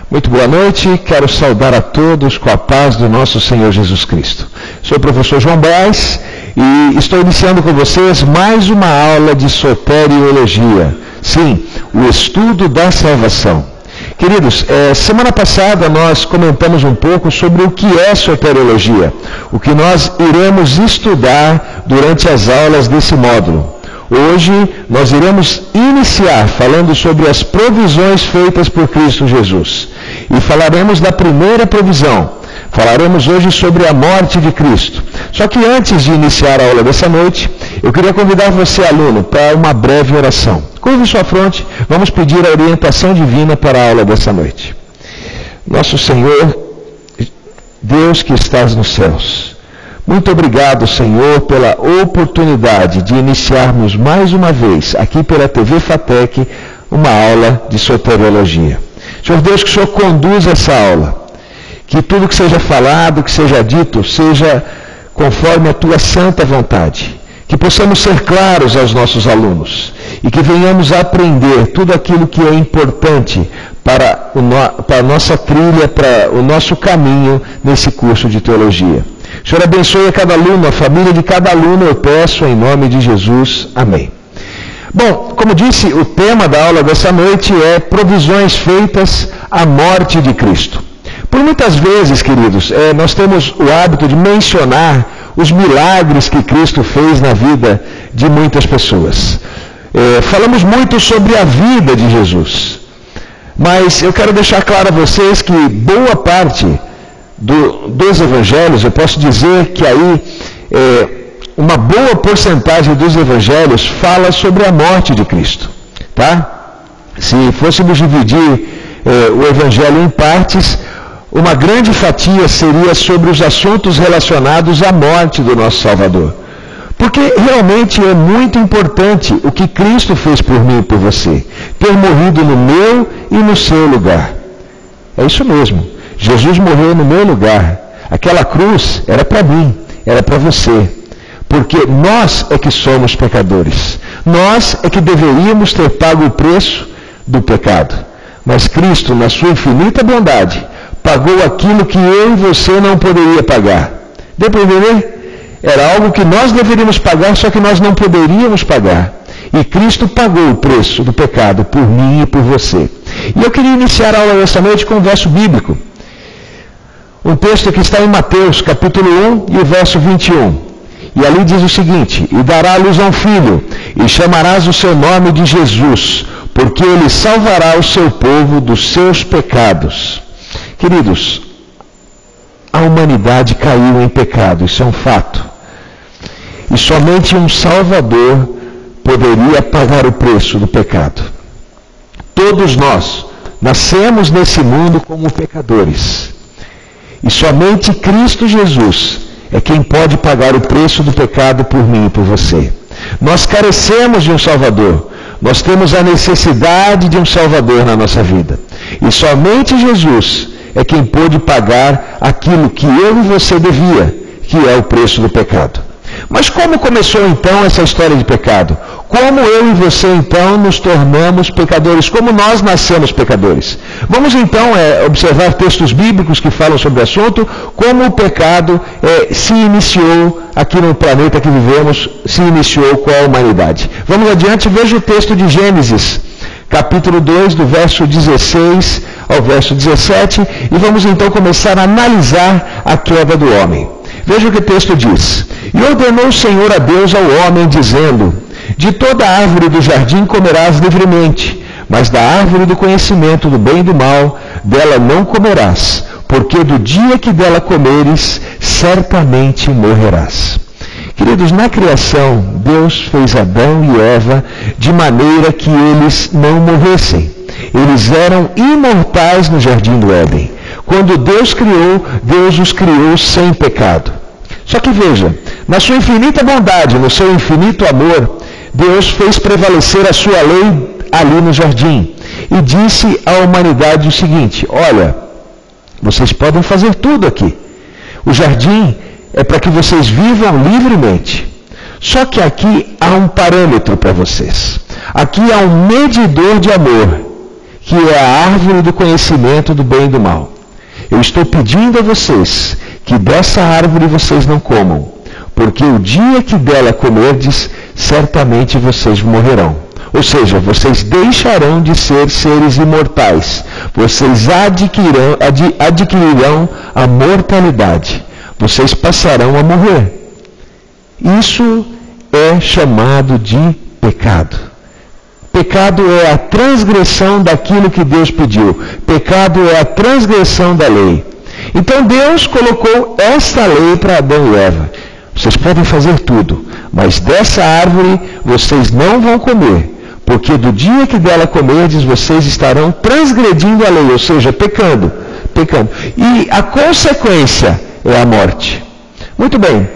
Muito boa noite, quero saudar a todos com a paz do nosso Senhor Jesus Cristo. Sou o professor João Braz e estou iniciando com vocês mais uma aula de soteriologia. Sim, o estudo da salvação. Queridos, semana passada nós comentamos um pouco sobre o que é soteriologia, o que nós iremos estudar durante as aulas desse módulo. Hoje nós iremos iniciar falando sobre as provisões feitas por Cristo Jesus. E falaremos da primeira provisão. Falaremos hoje sobre a morte de Cristo. Só que antes de iniciar a aula dessa noite, eu queria convidar você, aluno, para uma breve oração. Curve sua fronte, vamos pedir a orientação divina para a aula dessa noite. Nosso Senhor, Deus que estás nos céus, muito obrigado, Senhor, pela oportunidade de iniciarmos mais uma vez, aqui pela TV FATEC, uma aula de soteriologia. Senhor Deus, que o Senhor conduza essa aula, que tudo que seja falado, que seja dito, seja conforme a Tua santa vontade, que possamos ser claros aos nossos alunos e que venhamos a aprender tudo aquilo que é importante para a nossa trilha, para o nosso caminho nesse curso de teologia. Senhor, abençoe a cada aluno, a família de cada aluno, eu peço em nome de Jesus. Amém. Bom, como disse, o tema da aula dessa noite é provisões feitas à morte de Cristo. Por muitas vezes, queridos, nós temos o hábito de mencionar os milagres que Cristo fez na vida de muitas pessoas. Falamos muito sobre a vida de Jesus, mas eu quero deixar claro a vocês que boa parte dos evangelhos, eu posso dizer que aí uma boa porcentagem dos evangelhos fala sobre a morte de Cristo, tá? Se fôssemos dividir o evangelho em partes, uma grande fatia seria sobre os assuntos relacionados à morte do nosso Salvador. Porque realmente é muito importante o que Cristo fez por mim e por você, ter morrido no meu e no seu lugar. É isso mesmo. Jesus morreu no meu lugar. Aquela cruz era para mim, era para você. Porque nós é que somos pecadores. Nós é que deveríamos ter pago o preço do pecado. Mas Cristo, na sua infinita bondade, pagou aquilo que eu e você não poderia pagar. Deu para entender? Era algo que nós deveríamos pagar, só que nós não poderíamos pagar. E Cristo pagou o preço do pecado por mim e por você. E eu queria iniciar a aula dessa noite com um verso bíblico. Um texto que está em Mateus, capítulo 1, e o verso 21. E ali diz o seguinte: E dará à luz a um filho, e chamarás o seu nome de Jesus, porque ele salvará o seu povo dos seus pecados. Queridos, a humanidade caiu em pecado, isso é um fato. E somente um Salvador poderia pagar o preço do pecado. Todos nós nascemos nesse mundo como pecadores. E somente Cristo Jesus é quem pode pagar o preço do pecado por mim e por você. Nós carecemos de um Salvador. Nós temos a necessidade de um Salvador na nossa vida. E somente Jesus é quem pôde pagar aquilo que eu e você devia, que é o preço do pecado. Mas como começou então essa história de pecado? Como eu e você então nos tornamos pecadores? Como nós nascemos pecadores? Vamos então observar textos bíblicos que falam sobre o assunto, como o pecado se iniciou aqui no planeta que vivemos, se iniciou com a humanidade. Vamos adiante, veja o texto de Gênesis, capítulo 2, do verso 16 ao verso 17, e vamos então começar a analisar a queda do homem. Veja o que o texto diz. E ordenou o Senhor a Deus ao homem, dizendo: De toda árvore do jardim comerás livremente, mas da árvore do conhecimento do bem e do mal, dela não comerás, porque do dia que dela comeres, certamente morrerás. Queridos, na criação, Deus fez Adão e Eva de maneira que eles não morressem. Eles eram imortais no jardim do Éden. Quando Deus criou, Deus os criou sem pecado. Só que veja, na sua infinita bondade, no seu infinito amor, Deus fez prevalecer a sua lei ali no jardim. E disse à humanidade o seguinte: olha, vocês podem fazer tudo aqui. O jardim é para que vocês vivam livremente. Só que aqui há um parâmetro para vocês. Aqui há um medidor de amor, que é a árvore do conhecimento do bem e do mal. Eu estou pedindo a vocês que dessa árvore vocês não comam, porque o dia que dela comerdes, certamente vocês morrerão. Ou seja, vocês deixarão de ser seres imortais. Vocês adquirirão a mortalidade. Vocês passarão a morrer. Isso é chamado de pecado. Pecado é a transgressão daquilo que Deus pediu. Pecado é a transgressão da lei. Então Deus colocou esta lei para Adão e Eva. Vocês podem fazer tudo, mas dessa árvore vocês não vão comer, porque do dia que dela comerdes, vocês estarão transgredindo a lei, ou seja, pecando. E a consequência é a morte. Muito bem.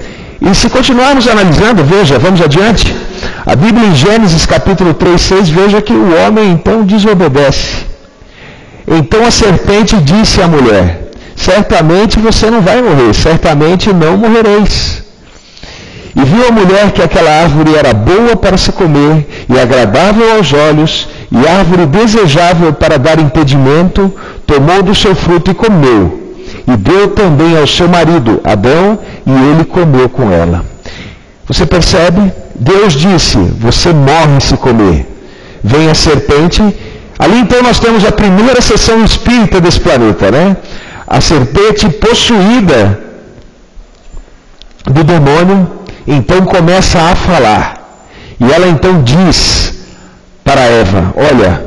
E se continuarmos analisando, veja, vamos adiante. A Bíblia em Gênesis capítulo 3:6, veja que o homem então desobedece. Então a serpente disse à mulher: certamente você não vai morrer, certamente não morrereis. E viu a mulher que aquela árvore era boa para se comer, e agradável aos olhos, e árvore desejável para dar entendimento, tomou do seu fruto e comeu. E deu também ao seu marido, Adão, e ele comeu com ela. Você percebe? Deus disse: você morre se comer. Vem a serpente. Ali então nós temos a primeira sessão espírita desse planeta, né? A serpente possuída do demônio, então começa a falar. E ela então diz para Eva: olha,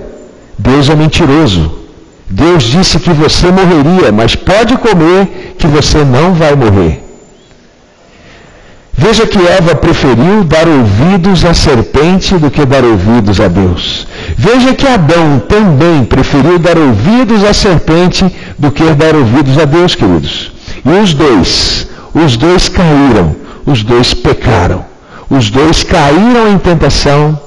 Deus é mentiroso. Deus disse que você morreria, mas pode comer que você não vai morrer. Veja que Eva preferiu dar ouvidos à serpente do que dar ouvidos a Deus. Veja que Adão também preferiu dar ouvidos à serpente do que dar ouvidos a Deus, queridos. E os dois caíram, os dois pecaram. Os dois caíram em tentação,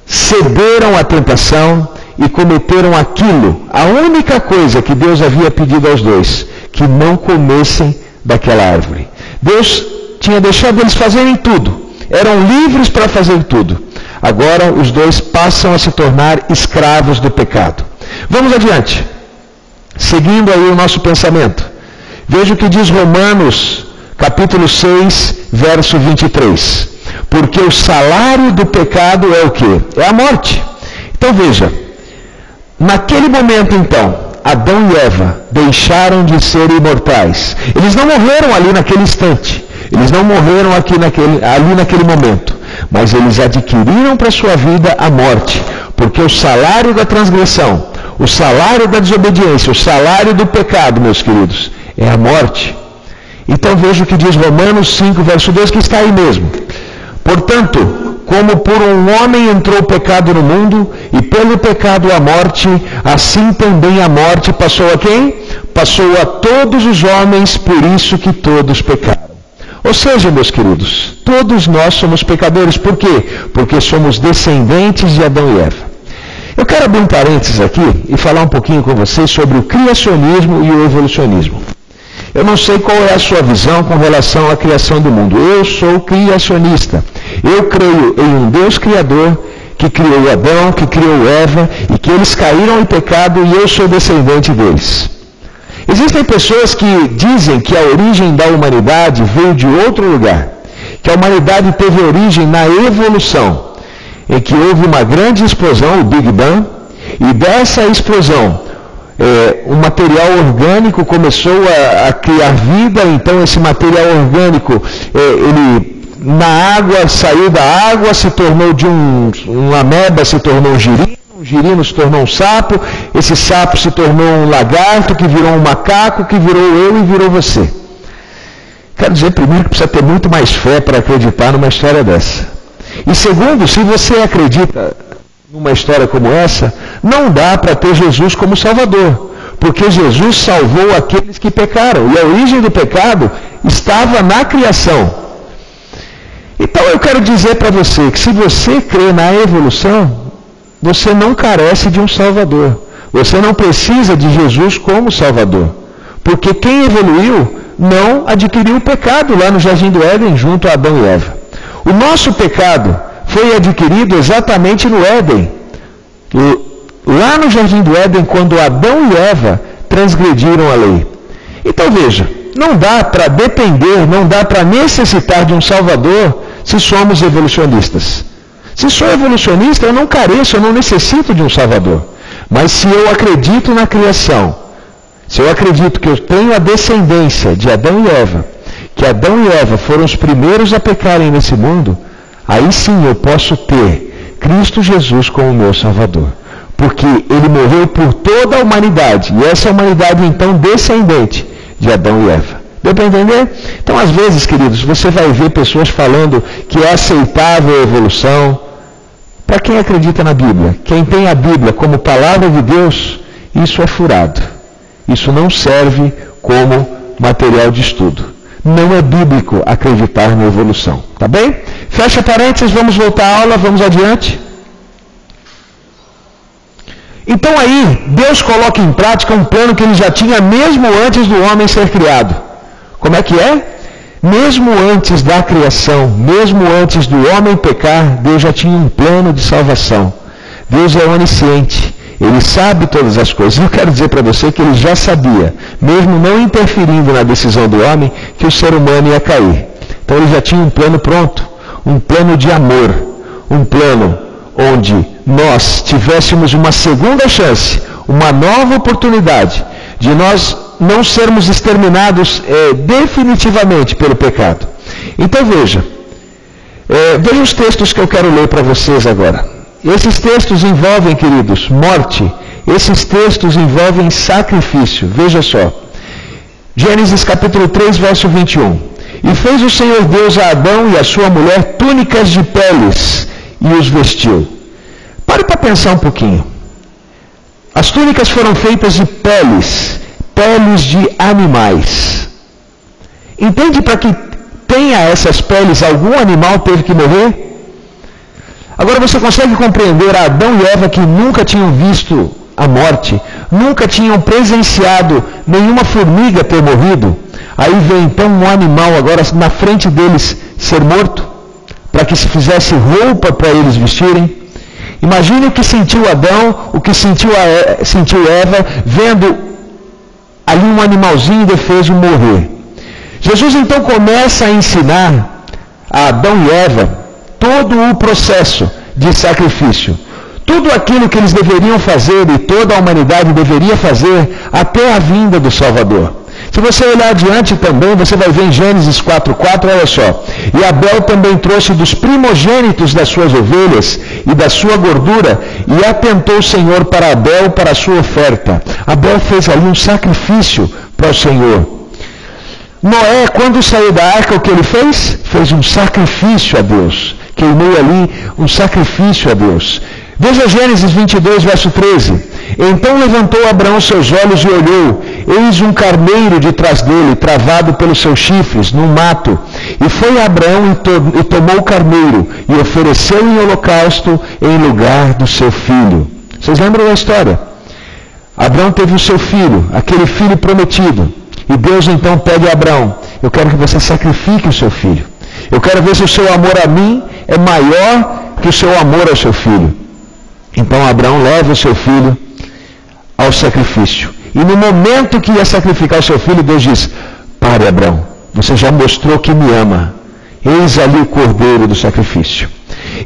cederam à tentação e cometeram aquilo, a única coisa que Deus havia pedido aos dois, que não comessem daquela árvore. Deus tinha deixado eles fazerem tudo, eram livres para fazer tudo. Agora os dois passam a se tornar escravos do pecado. Vamos adiante, seguindo aí o nosso pensamento. Veja o que diz Romanos, capítulo 6, verso 23. Porque o salário do pecado é o quê? É a morte. Então veja, naquele momento então, Adão e Eva deixaram de ser imortais. Eles não morreram ali naquele instante. Eles não morreram ali naquele momento. Mas eles adquiriram para a sua vida a morte. Porque o salário da transgressão, o salário da desobediência, o salário do pecado, meus queridos, é a morte. Então veja o que diz Romanos 5, verso 2, que está aí mesmo. Portanto, como por um homem entrou o pecado no mundo, e pelo pecado a morte, assim também a morte passou a quem? Passou a todos os homens, por isso que todos pecaram. Ou seja, meus queridos, todos nós somos pecadores. Por quê? Porque somos descendentes de Adão e Eva. Eu quero abrir um parênteses aqui e falar um pouquinho com vocês sobre o criacionismo e o evolucionismo. Eu não sei qual é a sua visão com relação à criação do mundo. Eu sou criacionista. Eu creio em um Deus criador que criou Adão, que criou Eva, e que eles caíram em pecado e eu sou descendente deles. Existem pessoas que dizem que a origem da humanidade veio de outro lugar, que a humanidade teve origem na evolução, em que houve uma grande explosão, o Big Bang, e dessa explosão, o material orgânico começou a criar vida. Então esse material orgânico, ele na água, saiu da água, se tornou de uma ameba, se tornou um girino se tornou um sapo, esse sapo se tornou um lagarto, que virou um macaco, que virou eu e virou você. Quero dizer, primeiro, que precisa ter muito mais fé para acreditar numa história dessa. E segundo, se você acredita numa história como essa, não dá para ter Jesus como Salvador, porque Jesus salvou aqueles que pecaram, e a origem do pecado estava na criação. Então eu quero dizer para você que se você crê na evolução, você não carece de um Salvador. Você não precisa de Jesus como Salvador. Porque quem evoluiu não adquiriu o pecado lá no Jardim do Éden junto a Adão e Eva. O nosso pecado foi adquirido exatamente no Éden. lá no Jardim do Éden, quando Adão e Eva transgrediram a lei. Então veja, não dá para depender, não dá para necessitar de um Salvador se somos evolucionistas. Se sou evolucionista, eu não careço, eu não necessito de um Salvador. Mas se eu acredito na criação, se eu acredito que eu tenho a descendência de Adão e Eva, que Adão e Eva foram os primeiros a pecarem nesse mundo, aí sim eu posso ter Cristo Jesus como meu Salvador. Porque Ele morreu por toda a humanidade, e essa humanidade então descendente de Adão e Eva. Deu para entender? Então, às vezes, queridos, você vai ver pessoas falando que é aceitável a evolução. Para quem acredita na Bíblia, quem tem a Bíblia como palavra de Deus, isso é furado. Isso não serve como material de estudo. Não é bíblico acreditar na evolução. Tá bem? Fecha parênteses, vamos voltar à aula, vamos adiante. Então aí, Deus coloca em prática um plano que Ele já tinha mesmo antes do homem ser criado. Como é que é? Mesmo antes da criação, mesmo antes do homem pecar, Deus já tinha um plano de salvação. Deus é onisciente, Ele sabe todas as coisas. Eu quero dizer para você que Ele já sabia, mesmo não interferindo na decisão do homem, que o ser humano ia cair. Então Ele já tinha um plano pronto, um plano de amor, um plano onde nós tivéssemos uma segunda chance, uma nova oportunidade de nós não sermos exterminados definitivamente pelo pecado. Então veja os textos que eu quero ler para vocês agora. Esses textos envolvem, queridos, morte. Esses textos envolvem sacrifício. Veja só. Gênesis capítulo 3, verso 21. E fez o Senhor Deus a Adão e a sua mulher túnicas de peles e os vestiu. Pare para pensar um pouquinho. As túnicas foram feitas de peles de animais. Entende? Para que tenha essas peles, algum animal teve que morrer? Agora você consegue compreender a Adão e Eva que nunca tinham visto a morte, nunca tinham presenciado nenhuma formiga ter morrido? Aí vem então um animal agora na frente deles ser morto, para que se fizesse roupa para eles vestirem. Imagine o que sentiu Adão, o que sentiu Eva, vendo ali um animalzinho indefeso morrer. Jesus então começa a ensinar a Adão e Eva todo o processo de sacrifício. Tudo aquilo que eles deveriam fazer e toda a humanidade deveria fazer até a vinda do Salvador. Se você olhar adiante também, você vai ver em Gênesis 4:4, olha só. E Abel também trouxe dos primogênitos das suas ovelhas e da sua gordura, e atentou o Senhor para Abel para a sua oferta. Abel fez ali um sacrifício para o Senhor. Noé, quando saiu da arca, o que ele fez? Fez um sacrifício a Deus. Queimou ali um sacrifício a Deus. Veja Gênesis 22, verso 13. Então levantou Abraão seus olhos e olhou, eis um carneiro de trás dele, travado pelos seus chifres, num mato. E foi Abraão e tomou o carneiro, e ofereceu em holocausto em lugar do seu filho. Vocês lembram da história? Abraão teve o seu filho, aquele filho prometido. E Deus então pede a Abraão, eu quero que você sacrifique o seu filho. Eu quero ver se o seu amor a mim é maior que o seu amor ao seu filho. Então Abraão leva o seu filho ao sacrifício. E no momento que ia sacrificar o seu filho, Deus diz, pare Abraão, você já mostrou que me ama. Eis ali o cordeiro do sacrifício.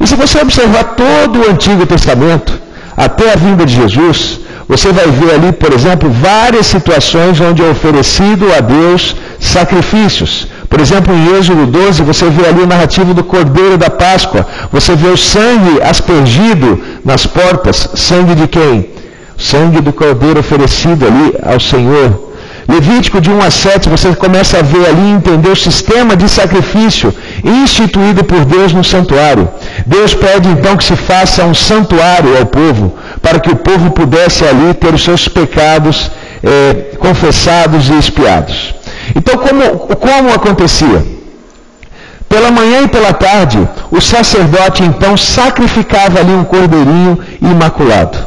E se você observar todo o Antigo Testamento, até a vinda de Jesus, você vai ver ali, por exemplo, várias situações onde é oferecido a Deus sacrifícios. Por exemplo, em Êxodo 12, você vê ali o narrativo do Cordeiro da Páscoa. Você vê o sangue aspergido nas portas. Sangue de quem? Sangue do Cordeiro oferecido ali ao Senhor. Levítico de 1 a 7, você começa a ver ali e entender o sistema de sacrifício instituído por Deus no santuário. Deus pede então que se faça um santuário ao povo, para que o povo pudesse ali ter os seus pecados confessados e expiados. Então, como acontecia? Pela manhã e pela tarde, o sacerdote então sacrificava ali um cordeirinho imaculado.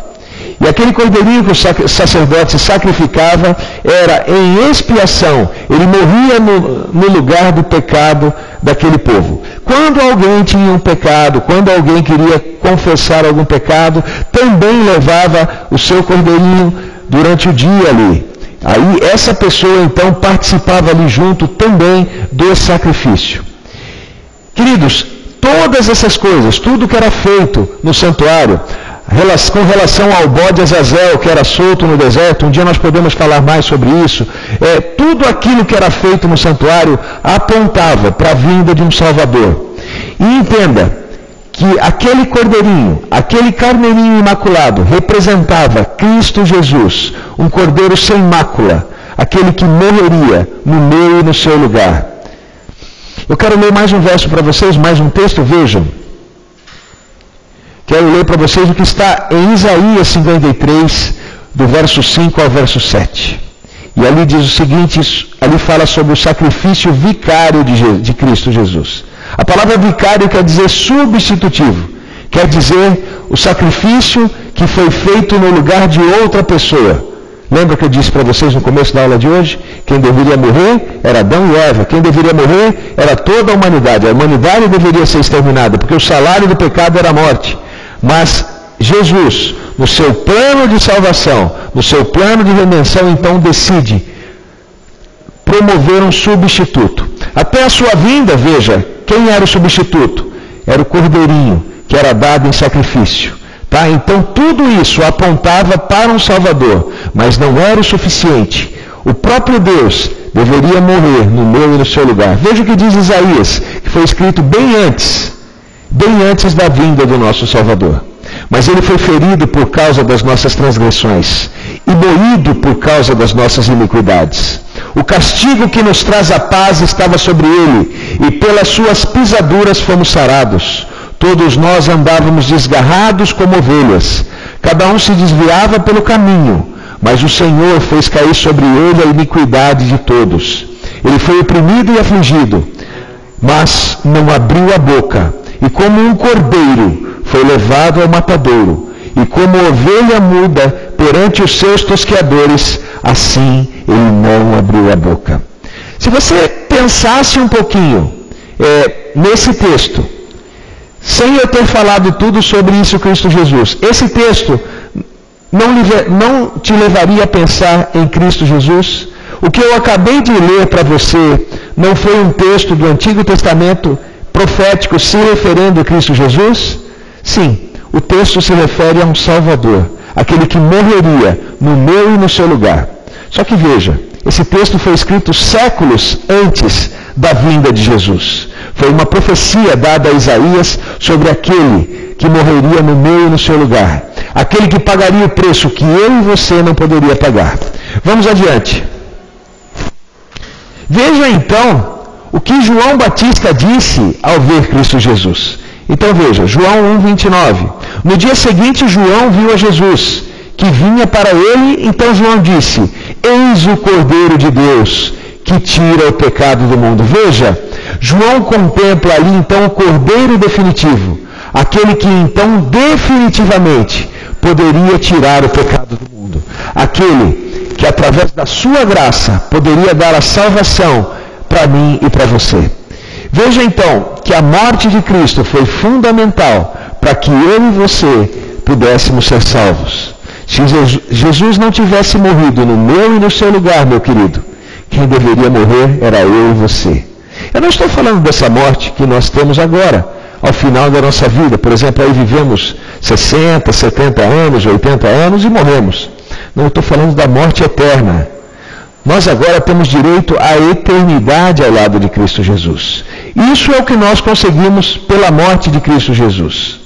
E aquele cordeirinho que o sacerdote sacrificava era em expiação. Ele morria no lugar do pecado daquele povo. Quando alguém tinha um pecado, quando alguém queria confessar algum pecado, também levava o seu cordeirinho durante o dia ali. Aí essa pessoa então participava ali junto também do sacrifício. Queridos, todas essas coisas, tudo que era feito no santuário, com relação ao bode Azazel que era solto no deserto, um dia nós podemos falar mais sobre isso, tudo aquilo que era feito no santuário apontava para a vinda de um Salvador. E entenda que aquele cordeirinho, aquele carneirinho imaculado, representava Cristo Jesus, um cordeiro sem mácula, aquele que morreria no meu e no seu lugar. Eu quero ler mais um verso para vocês, mais um texto, vejam. Quero ler para vocês o que está em Isaías 53, do verso 5 ao verso 7. E ali diz o seguinte, ali fala sobre o sacrifício vicário de Cristo Jesus. A palavra vicário quer dizer substitutivo, quer dizer o sacrifício que foi feito no lugar de outra pessoa. Lembra que eu disse para vocês no começo da aula de hoje? Quem deveria morrer era Adão e Eva. Quem deveria morrer era toda a humanidade. A humanidade deveria ser exterminada, porque o salário do pecado era a morte. Mas Jesus, no seu plano de salvação, no seu plano de redenção, então decide promover um substituto. Até a sua vinda, veja, quem era o substituto? Era o cordeirinho, que era dado em sacrifício. Tá? Então tudo isso apontava para um Salvador, mas não era o suficiente. O próprio Deus deveria morrer no meu e no seu lugar. Veja o que diz Isaías, que foi escrito bem antes da vinda do nosso Salvador. Mas ele foi ferido por causa das nossas transgressões e moído por causa das nossas iniquidades. O castigo que nos traz a paz estava sobre ele, e pelas suas pisaduras fomos sarados. Todos nós andávamos desgarrados como ovelhas, cada um se desviava pelo caminho, mas o Senhor fez cair sobre ele a iniquidade de todos. Ele foi oprimido e afligido, mas não abriu a boca, e como um cordeiro foi levado ao matadouro, e como ovelha muda perante os seus tosqueadores, assim ele não abriu a boca. Se você pensasse um pouquinho nesse texto, sem eu ter falado tudo sobre isso Cristo Jesus, esse texto não te levaria a pensar em Cristo Jesus? O que eu acabei de ler para você não foi um texto do Antigo Testamento profético se referindo a Cristo Jesus? Sim, o texto se refere a um Salvador, aquele que morreria no meu e no seu lugar. Só que veja, esse texto foi escrito séculos antes da vinda de Jesus. Foi uma profecia dada a Isaías sobre aquele que morreria no meu e no seu lugar. Aquele que pagaria o preço que eu e você não poderia pagar. Vamos adiante. Veja então o que João Batista disse ao ver Cristo Jesus. Então veja, João 1:29. No dia seguinte João viu a Jesus, que vinha para ele, então João disse: eis o Cordeiro de Deus, que tira o pecado do mundo. Veja, João contempla ali então o Cordeiro definitivo, aquele que então definitivamente poderia tirar o pecado do mundo, aquele que através da sua graça poderia dar a salvação para mim e para você. Veja então que a morte de Cristo foi fundamental para que eu e você pudéssemos ser salvos. Se Jesus não tivesse morrido no meu e no seu lugar, meu querido, quem deveria morrer era eu e você. Eu não estou falando dessa morte que nós temos agora, ao final da nossa vida. Por exemplo, aí vivemos 60, 70 anos, 80 anos e morremos. Não, eu estou falando da morte eterna. Nós agora temos direito à eternidade ao lado de Cristo Jesus. Isso é o que nós conseguimos pela morte de Cristo Jesus.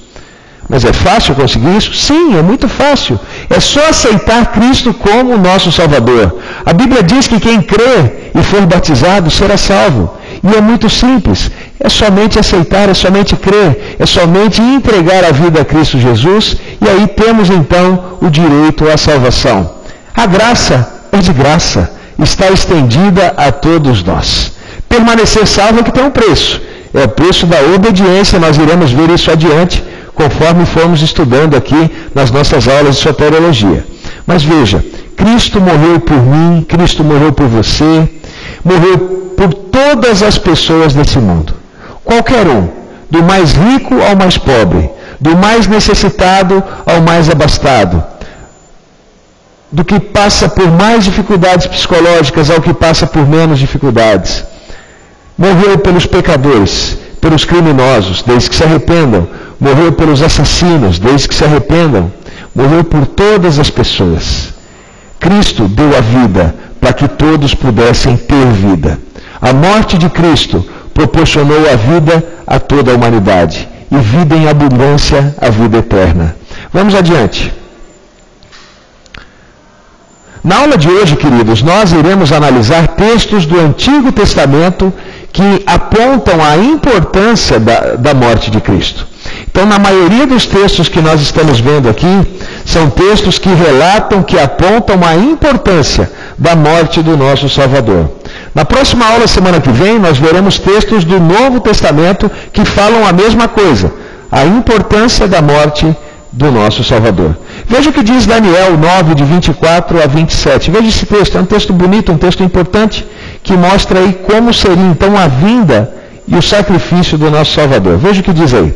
Mas é fácil conseguir isso? Sim, é muito fácil. É só aceitar Cristo como o nosso Salvador. A Bíblia diz que quem crê e for batizado será salvo. E é muito simples. É somente aceitar, é somente crer, é somente entregar a vida a Cristo Jesus, e aí temos então o direito à salvação. A graça é de graça, está estendida a todos nós. Permanecer salvo é que tem um preço. É o preço da obediência, nós iremos ver isso adiante, conforme formos estudando aqui nas nossas aulas de soteriologia. Mas veja, Cristo morreu por mim, Cristo morreu por você, morreu por todas as pessoas desse mundo. Qualquer um, do mais rico ao mais pobre, do mais necessitado ao mais abastado, do que passa por mais dificuldades psicológicas ao que passa por menos dificuldades. Morreu pelos pecadores, pelos criminosos, desde que se arrependam. Morreu pelos assassinos, desde que se arrependam. Morreu por todas as pessoas. Cristo deu a vida para que todos pudessem ter vida. A morte de Cristo proporcionou a vida a toda a humanidade. E vida em abundância, a vida eterna. Vamos adiante. Na aula de hoje, queridos, nós iremos analisar textos do Antigo Testamento que apontam a importância da morte de Cristo. Então, na maioria dos textos que nós estamos vendo aqui, são textos que relatam, que apontam a importância da morte do nosso Salvador. Na próxima aula, semana que vem, nós veremos textos do Novo Testamento que falam a mesma coisa, a importância da morte do nosso Salvador. Veja o que diz Daniel 9, de 24 a 27. Veja esse texto, é um texto bonito, um texto importante, que mostra aí como seria então a vinda e o sacrifício do nosso Salvador. Veja o que diz aí.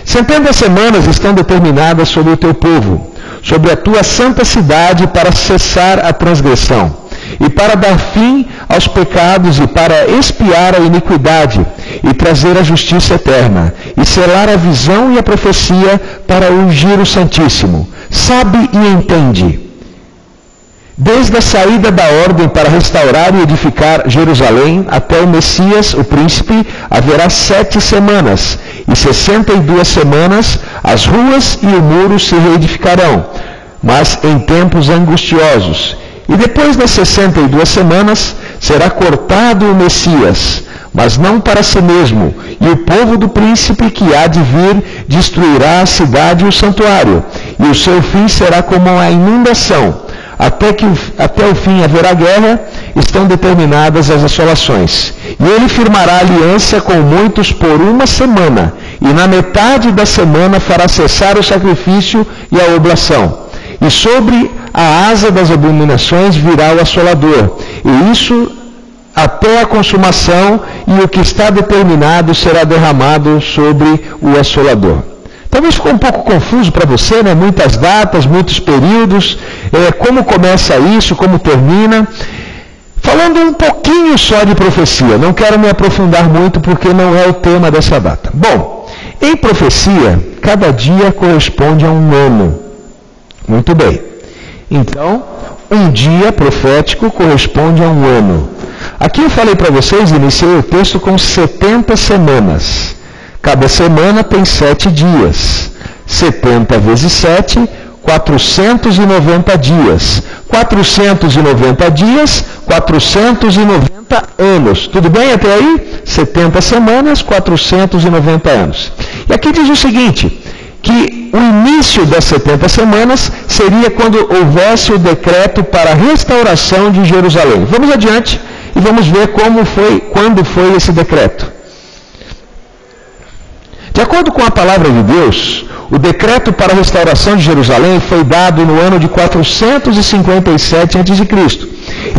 70 semanas estão determinadas sobre o teu povo, sobre a tua santa cidade, para cessar a transgressão, e para dar fim aos pecados, e para expiar a iniquidade, e trazer a justiça eterna, e selar a visão e a profecia, para ungir o Santíssimo. Sabe e entende. Desde a saída da ordem para restaurar e edificar Jerusalém até o Messias, o príncipe, haverá 7 semanas, e 62 semanas as ruas e o muro se reedificarão, mas em tempos angustiosos. E depois das 62 semanas será cortado o Messias, mas não para si mesmo, e o povo do príncipe que há de vir destruirá a cidade e o santuário, e o seu fim será como a inundação. Até o fim haverá guerra, estão determinadas as assolações. E ele firmará aliança com muitos por 1 semana, e na metade da semana fará cessar o sacrifício e a oblação. E sobre a asa das abominações virá o assolador, e isso até a consumação, e o que está determinado será derramado sobre o assolador. Talvez ficou um pouco confuso para você, né? Muitas datas, muitos períodos, como começa isso, como termina. Falando um pouquinho só de profecia, não quero me aprofundar muito porque não é o tema dessa data. Bom, em profecia, cada dia corresponde a um ano. Muito bem. Então, um dia profético corresponde a um ano. Aqui eu falei para vocês, iniciei o texto com 70 semanas. Cada semana tem 7 dias. 70 vezes 7, 490 dias. 490 dias, 490 anos. Tudo bem até aí? 70 semanas, 490 anos. E aqui diz o seguinte, que o início das 70 semanas seria quando houvesse o decreto para a restauração de Jerusalém. Vamos adiante e vamos ver quando foi esse decreto. De acordo com a palavra de Deus, o decreto para a restauração de Jerusalém foi dado no ano de 457 a.C.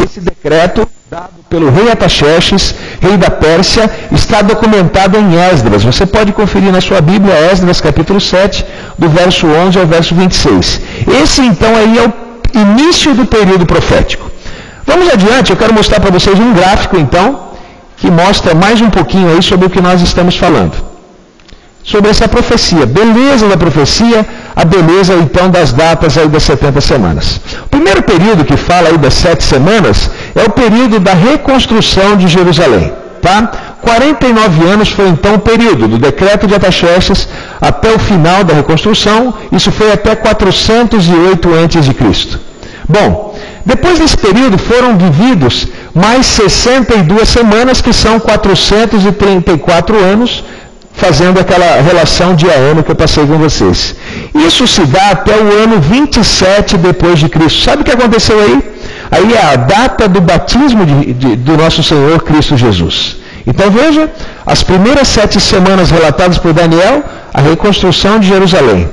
Esse decreto, dado pelo rei Artaxerxes, rei da Pérsia, está documentado em Esdras. Você pode conferir na sua Bíblia, Esdras capítulo 7, do verso 11 ao verso 26. Esse então aí é o início do período profético. Vamos adiante, eu quero mostrar para vocês um gráfico então, que mostra mais um pouquinho aí sobre o que nós estamos falando. Sobre essa profecia, beleza da profecia, a beleza então das datas aí das 70 semanas. O primeiro período que fala aí das 7 semanas é o período da reconstrução de Jerusalém, tá? 49 anos foi então o período do decreto de Artaxerxes até o final da reconstrução, isso foi até 408 a.C. Bom, depois desse período foram vividos mais 62 semanas, que são 434 anos, fazendo aquela relação dia a ano que eu passei com vocês. Isso se dá até o ano 27 depois de Cristo. Sabe o que aconteceu aí? Aí é a data do batismo do nosso Senhor Cristo Jesus. Então veja, as primeiras 7 semanas relatadas por Daniel, a reconstrução de Jerusalém.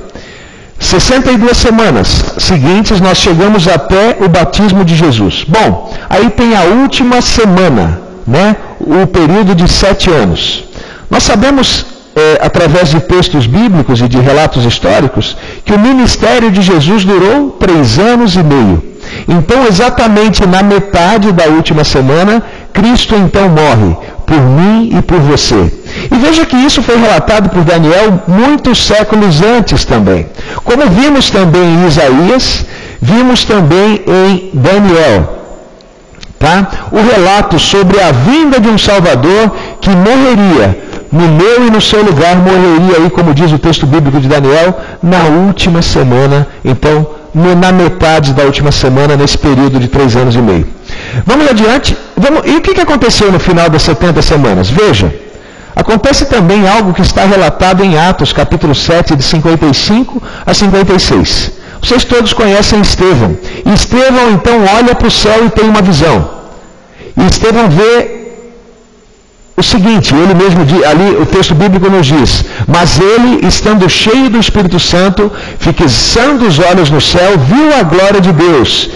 62 semanas seguintes nós chegamos até o batismo de Jesus. Bom, aí tem a última semana, né? O período de 7 anos. Nós sabemos, através de textos bíblicos e de relatos históricos, que o ministério de Jesus durou 3 anos e meio. Então, exatamente na metade da última semana, Cristo então morre por mim e por você. E veja que isso foi relatado por Daniel muitos séculos antes também. Como vimos também em Isaías, vimos também em Daniel. Tá? O relato sobre a vinda de um Salvador que morreria no meu e no seu lugar, morreria aí, como diz o texto bíblico de Daniel, na última semana, então, na metade da última semana, nesse período de 3 anos e meio. Vamos adiante. E o que aconteceu no final das 70 semanas? Veja, acontece também algo que está relatado em Atos, capítulo 7, de 55 a 56. Vocês todos conhecem Estevão. E Estevão, então, olha para o céu e tem uma visão. E Estevão vê o seguinte, ele mesmo, ali o texto bíblico nos diz: mas ele, estando cheio do Espírito Santo, fixando os olhos no céu, viu a glória de Deus.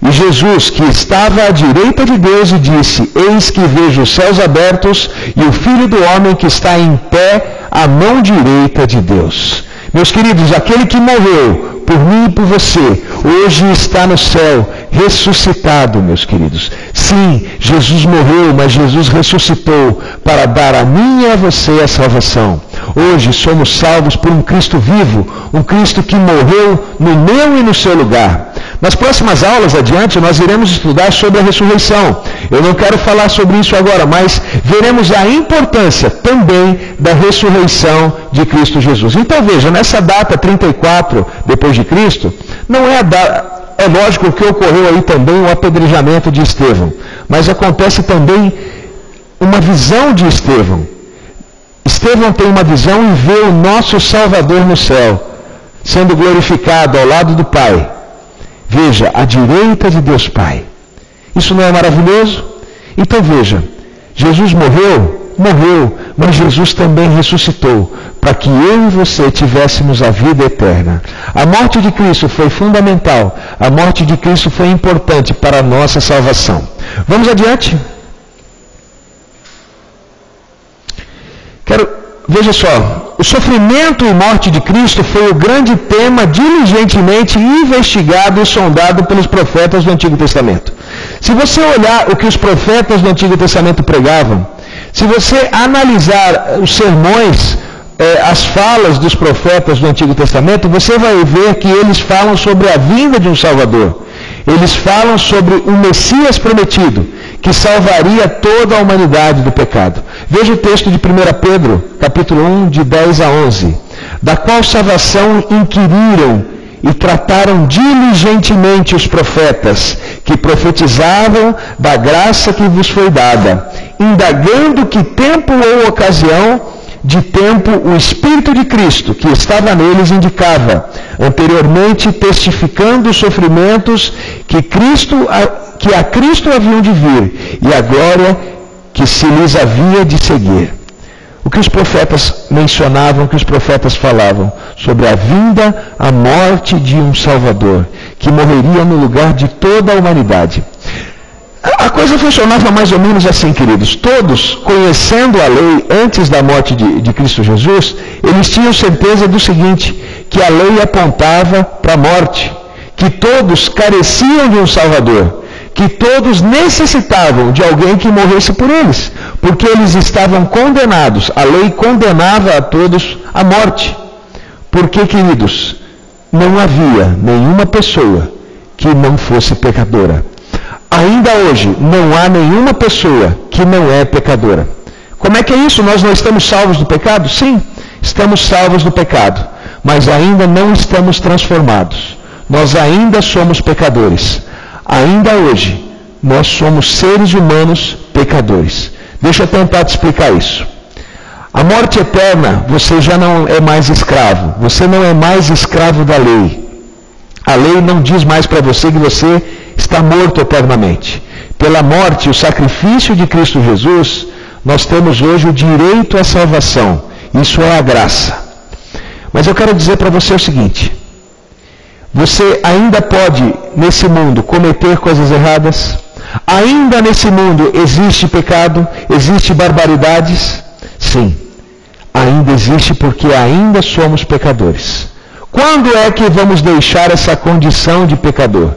E Jesus, que estava à direita de Deus, e disse: eis que vejo os céus abertos e o Filho do Homem que está em pé à mão direita de Deus. Meus queridos, aquele que morreu por mim e por você, hoje está no céu, ressuscitado, meus queridos. Sim, Jesus morreu, mas Jesus ressuscitou para dar a mim e a você a salvação. Hoje somos salvos por um Cristo vivo, um Cristo que morreu no meu e no seu lugar. Nas próximas aulas adiante, nós iremos estudar sobre a ressurreição. Eu não quero falar sobre isso agora, mas veremos a importância também da ressurreição de Cristo Jesus. Então veja, nessa data 34 depois de Cristo, não é a data... É lógico que ocorreu aí também o apedrejamento de Estevão, mas acontece também uma visão de Estevão. Estevão tem uma visão e vê o nosso Salvador no céu, sendo glorificado ao lado do Pai. Veja, à direita de Deus Pai. Isso não é maravilhoso? Então veja, Jesus morreu, mas Jesus também ressuscitou, para que eu e você tivéssemos a vida eterna. A morte de Cristo foi fundamental, a morte de Cristo foi importante para a nossa salvação. Vamos adiante? Veja só, o sofrimento e morte de Cristo foi o grande tema diligentemente investigado e sondado pelos profetas do Antigo Testamento. Se você olhar o que os profetas do Antigo Testamento pregavam, se você analisar os sermões, as falas dos profetas do Antigo Testamento, você vai ver que eles falam sobre a vinda de um Salvador. Eles falam sobre o Messias prometido, que salvaria toda a humanidade do pecado. Veja o texto de 1 Pedro, capítulo 1, de 10 a 11. Da qual salvação inquiriram e trataram diligentemente os profetas, que profetizavam da graça que vos foi dada, indagando que tempo ou ocasião, de tempo o Espírito de Cristo, que estava neles, indicava, anteriormente testificando os sofrimentos que a Cristo haviam de vir, e a glória que se lhes havia de seguir. O que os profetas mencionavam, o que os profetas falavam sobre a vinda, a morte de um Salvador, que morreria no lugar de toda a humanidade. A coisa funcionava mais ou menos assim, queridos. Todos, conhecendo a lei antes da morte de Cristo Jesus, eles tinham certeza do seguinte, que a lei apontava para a morte, que todos careciam de um Salvador, que todos necessitavam de alguém que morresse por eles, porque eles estavam condenados. A lei condenava a todos à morte. Porque, queridos, não havia nenhuma pessoa que não fosse pecadora. Ainda hoje, não há nenhuma pessoa que não é pecadora. Como é que é isso? Nós não estamos salvos do pecado? Sim, estamos salvos do pecado, mas ainda não estamos transformados. Nós ainda somos pecadores. Ainda hoje, nós somos seres humanos pecadores. Deixa eu tentar te explicar isso. A morte eterna, você já não é mais escravo. Você não é mais escravo da lei. A lei não diz mais para você que você está morto eternamente. Pela morte e o sacrifício de Cristo Jesus, nós temos hoje o direito à salvação. Isso é a graça. Mas eu quero dizer para você o seguinte: você ainda pode, nesse mundo, cometer coisas erradas? Ainda nesse mundo existe pecado? Existe barbaridades? Sim. ainda existe porque ainda somos pecadores. Quando é que vamos deixar essa condição de pecador?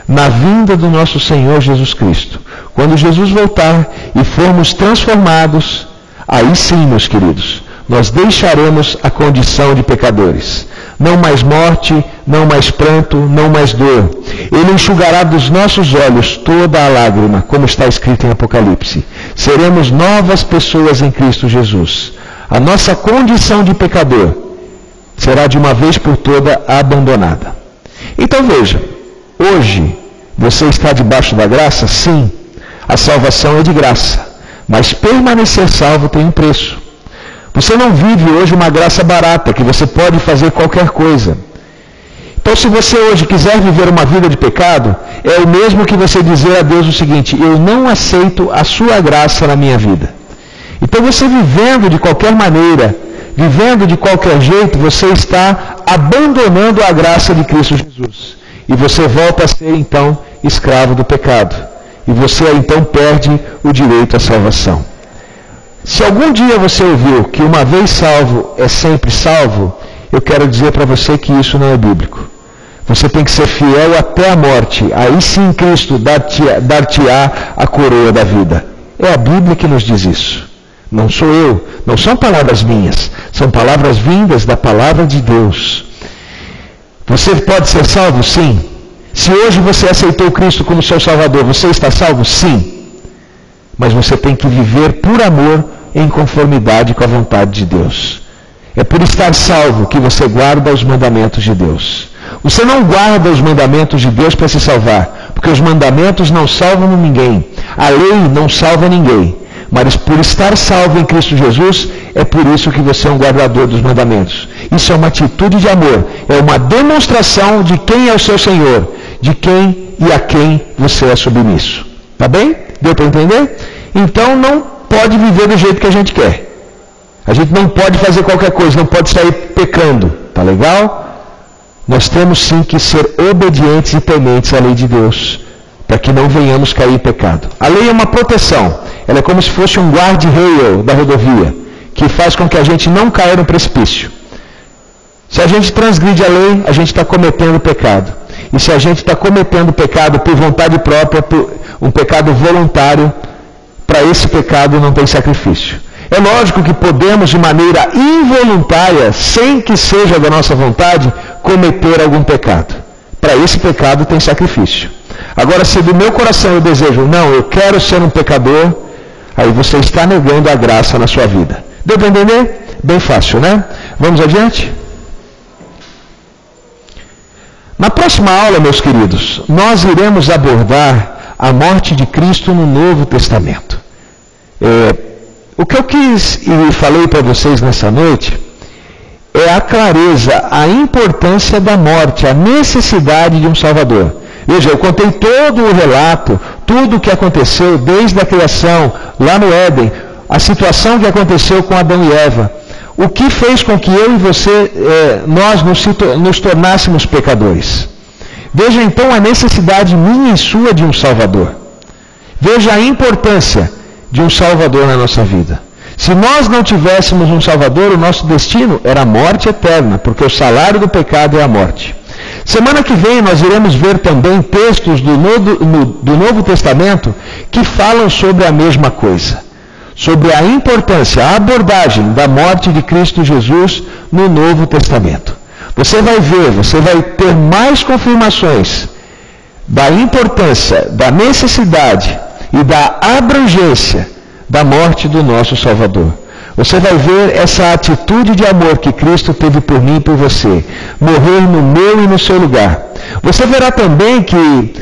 Na vinda do nosso Senhor Jesus Cristo. Quando Jesus voltar e formos transformados, aí sim, meus queridos, nós deixaremos a condição de pecadores. Não mais morte, não mais pranto, não mais dor. Ele enxugará dos nossos olhos toda a lágrima, como está escrito em Apocalipse. Seremos novas pessoas em Cristo Jesus. A nossa condição de pecador será de uma vez por toda abandonada. Então veja, hoje você está debaixo da graça? Sim, a salvação é de graça, mas permanecer salvo tem um preço. Você não vive hoje uma graça barata, que você pode fazer qualquer coisa. Então, se você hoje quiser viver uma vida de pecado, é o mesmo que você dizer a Deus o seguinte: eu não aceito a sua graça na minha vida. Então, você vivendo de qualquer maneira, vivendo de qualquer jeito, você está abandonando a graça de Cristo Jesus. E você volta a ser, então, escravo do pecado. E você, então, perde o direito à salvação. Se algum dia você ouviu que uma vez salvo é sempre salvo, eu quero dizer para você que isso não é bíblico. Você tem que ser fiel até a morte. Aí sim Cristo dar-te-á a coroa da vida. É a Bíblia que nos diz isso. Não sou eu, não são palavras minhas, são palavras vindas da palavra de Deus. Você pode ser salvo? Sim. Se hoje você aceitou Cristo como seu Salvador, você está salvo? Sim. Mas você tem que viver por amor, em conformidade com a vontade de Deus. É por estar salvo que você guarda os mandamentos de Deus. Você não guarda os mandamentos de Deus para se salvar, porque os mandamentos não salvam ninguém. A lei não salva ninguém. Mas por estar salvo em Cristo Jesus, é por isso que você é um guardador dos mandamentos. Isso é uma atitude de amor, é uma demonstração de quem é o seu Senhor, de quem e a quem você é submisso. Tá bem? Deu para entender? Então não pode viver do jeito que a gente quer. A gente não pode fazer qualquer coisa, não pode sair pecando. Tá legal? Nós temos sim que ser obedientes e tementes à lei de Deus, para que não venhamos cair em pecado. A lei é uma proteção. Ela é como se fosse um guarda-rail da rodovia, que faz com que a gente não caia no precipício. Se a gente transgride a lei, a gente está cometendo pecado. E se a gente está cometendo pecado por vontade própria, por um pecado voluntário, para esse pecado não tem sacrifício. É lógico que podemos, de maneira involuntária, sem que seja da nossa vontade, cometer algum pecado. Para esse pecado tem sacrifício. Agora, se do meu coração eu desejo, não, eu quero ser um pecador, aí você está negando a graça na sua vida. Deu para entender? Bem fácil, né? Vamos adiante? Na próxima aula, meus queridos, nós iremos abordar a morte de Cristo no Novo Testamento. O que eu quis e falei para vocês nessa noite é a clareza, a importância da morte, a necessidade de um Salvador. Veja, eu contei todo o relato, tudo o que aconteceu desde a criação, lá no Éden, a situação que aconteceu com Adão e Eva, o que fez com que eu e você, nós nos tornássemos pecadores. Veja então a necessidade minha e sua de um Salvador. Veja a importância de um Salvador na nossa vida. Se nós não tivéssemos um Salvador, o nosso destino era a morte eterna, porque o salário do pecado é a morte. Semana que vem nós iremos ver também textos do Novo Testamento que falam sobre a mesma coisa. Sobre a importância, a abordagem da morte de Cristo Jesus no Novo Testamento. Você vai ver, você vai ter mais confirmações da importância, da necessidade e da abrangência da morte do nosso Salvador. Você vai ver essa atitude de amor que Cristo teve por mim e por você, morrer no meu e no seu lugar. Você verá também que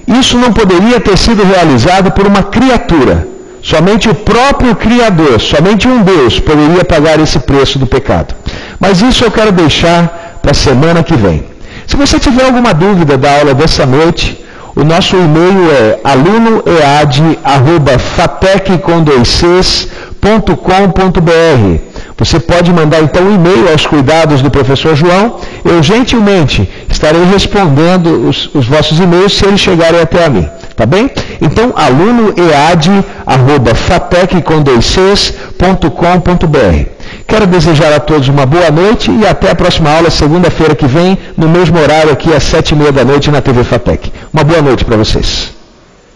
isso não poderia ter sido realizado por uma criatura. Somente o próprio Criador, somente um Deus poderia pagar esse preço do pecado. Mas isso eu quero deixar para a semana que vem. Se você tiver alguma dúvida da aula dessa noite, o nosso e-mail é alunoead@fatec.com.br. Você pode mandar então um e-mail aos cuidados do professor João. Eu gentilmente estarei respondendo os vossos e-mails se eles chegarem até a mim. Tá bem? Então, alunoead@fatec.com.br. Quero desejar a todos uma boa noite e até a próxima aula, segunda-feira que vem, no mesmo horário aqui às 7h30 da noite na TV FATEC. Uma boa noite para vocês.